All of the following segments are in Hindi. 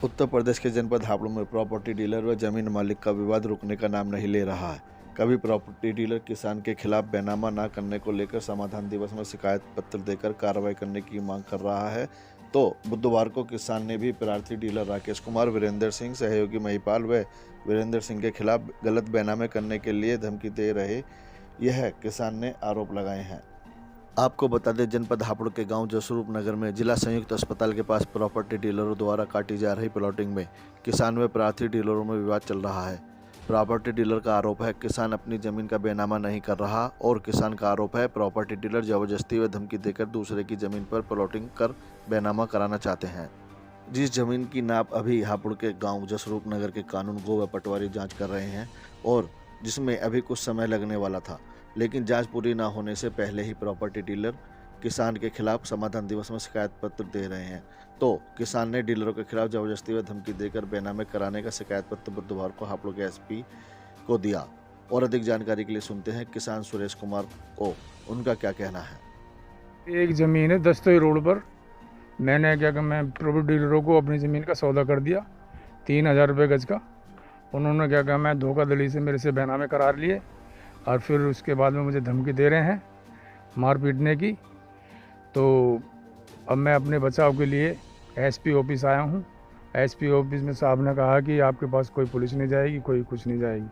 उत्तर प्रदेश के जनपद हापुड़ में प्रॉपर्टी डीलर व जमीन मालिक का विवाद रुकने का नाम नहीं ले रहा है। कभी प्रॉपर्टी डीलर किसान के खिलाफ बैनामा न करने को लेकर समाधान दिवस में शिकायत पत्र देकर कार्रवाई करने की मांग कर रहा है, तो बुधवार को किसान ने भी प्रार्थी डीलर राकेश कुमार, वीरेंद्र सिंह, सहयोगी महिपाल व वीरेंद्र सिंह के खिलाफ गलत बैनामे करने के लिए धमकी दे रहे यह किसान ने आरोप लगाए हैं। आपको बता दें, जनपद हापुड़ के गांव जसरूप नगर में जिला संयुक्त अस्पताल के पास प्रॉपर्टी डीलरों द्वारा काटी जा रही प्लॉटिंग में किसान व प्रार्थी डीलरों में विवाद चल रहा है। प्रॉपर्टी डीलर का आरोप है किसान अपनी जमीन का बैनामा नहीं कर रहा और किसान का आरोप है प्रॉपर्टी डीलर जबरदस्ती व धमकी देकर दूसरे की जमीन पर प्लॉटिंग कर बैनामा कराना चाहते हैं। जिस जमीन की नाप अभी हापुड़ के गाँव जसरूप नगर के कानून गो व पटवारी जाँच कर रहे हैं और जिसमें अभी कुछ समय लगने वाला था, लेकिन जांच पूरी न होने से पहले ही प्रॉपर्टी डीलर किसान के खिलाफ समाधान दिवस में शिकायत पत्र दे रहे हैं, तो किसान ने डीलरों के खिलाफ जबरदस्ती व धमकी देकर बैनामे कराने का शिकायत पत्र बुधवार को हापुड़ के एसपी को दिया। और अधिक जानकारी के लिए सुनते हैं किसान सुरेश कुमार को, उनका क्या कहना है। एक ज़मीन है दस्तोई रोड पर, मैंने क्या कि मैं प्रॉपर्टी डीलरों को अपनी ज़मीन का सौदा कर दिया 3000 रुपये गज का। उन्होंने क्या कहा, मैं धोखाधड़ी से मेरे से बैनामे करार लिए और फिर उसके बाद में मुझे धमकी दे रहे हैं मार पीटने की। तो अब मैं अपने बचाव के लिए एसपी ऑफिस आया हूं। एसपी ऑफिस में साहब ने कहा कि आपके पास कोई पुलिस नहीं जाएगी, कोई कुछ नहीं जाएगी,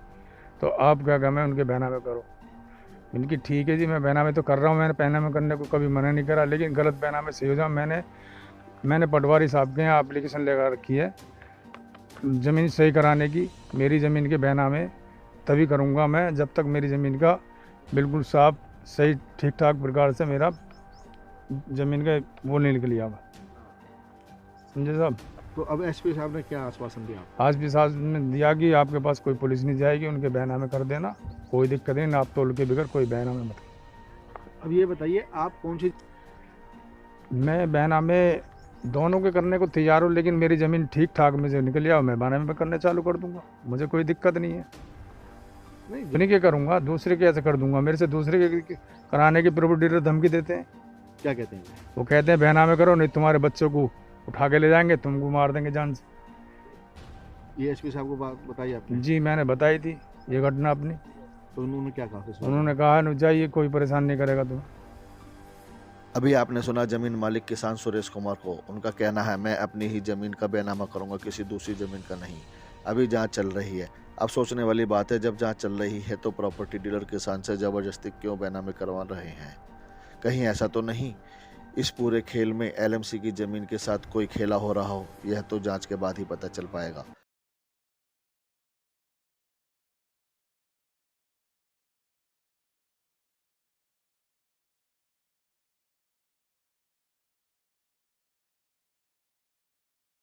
तो आप क्या कहा, मैं उनके बैनामे करो। इनकी ठीक है जी, मैं बैनामे तो कर रहा हूँ, मैंने बैनामे करने को कभी मना नहीं करा, लेकिन गलत बैनामे से हो जाए। मैंने पटवारी साहब के यहाँ एप्लीकेशन लगा रखी है ज़मीन सही कराने की। मेरी ज़मीन के बैनामे तभी करूँगा मैं जब तक मेरी ज़मीन का बिल्कुल साफ सही ठीक ठाक प्रकार से मेरा ज़मीन का वो नहीं निकली। अब समझे साहब। तो अब एसपी साहब ने क्या आश्वासन दिया? एसपी साहब ने दिया कि आपके पास कोई पुलिस नहीं जाएगी, उनके बैनामे कर देना, कोई दिक्कत नहीं, नाप तोल के बगैर कोई बैनामे मत। अब ये बताइए, आप कौन सी? मैं बैनामे दोनों के करने को तैयार हूँ, लेकिन मेरी ज़मीन ठीक ठाक में से निकल जाओ, मैं बैनामे करने चालू कर दूँगा, मुझे कोई दिक्कत नहीं है। नहीं क्या करूँगा, दूसरे के ऐसे कर दूंगा। मेरे से दूसरे के कराने की प्रॉपर्टी डीलर धमकी देते हैं। क्या कहते हैं? वो कहते हैं बैनामे करो, नहीं तुम्हारे बच्चों को उठा के ले जाएंगे, तुमको मार देंगे जान से। ये एसपी साहब को बात बताई आपने? जी मैंने बताई थी ये घटना अपनी। तो उन्होंने क्या कहा? उन्होंने कहा न जाइए, कोई परेशान नहीं करेगा तुम्हें। अभी आपने सुना जमीन मालिक किसान सुरेश कुमार को, उनका कहना है मैं अपनी ही जमीन का बैनामा करूंगा, किसी दूसरी जमीन का नहीं। अभी जांच चल रही है। अब सोचने वाली बात है, जब जांच चल रही है तो प्रॉपर्टी डीलर किसान से जबरदस्ती क्यों बैनामे करवा रहे हैं? कहीं ऐसा तो नहीं इस पूरे खेल में एलएमसी की जमीन के साथ कोई खेला हो रहा हो? यह तो जांच के बाद ही पता चल पाएगा।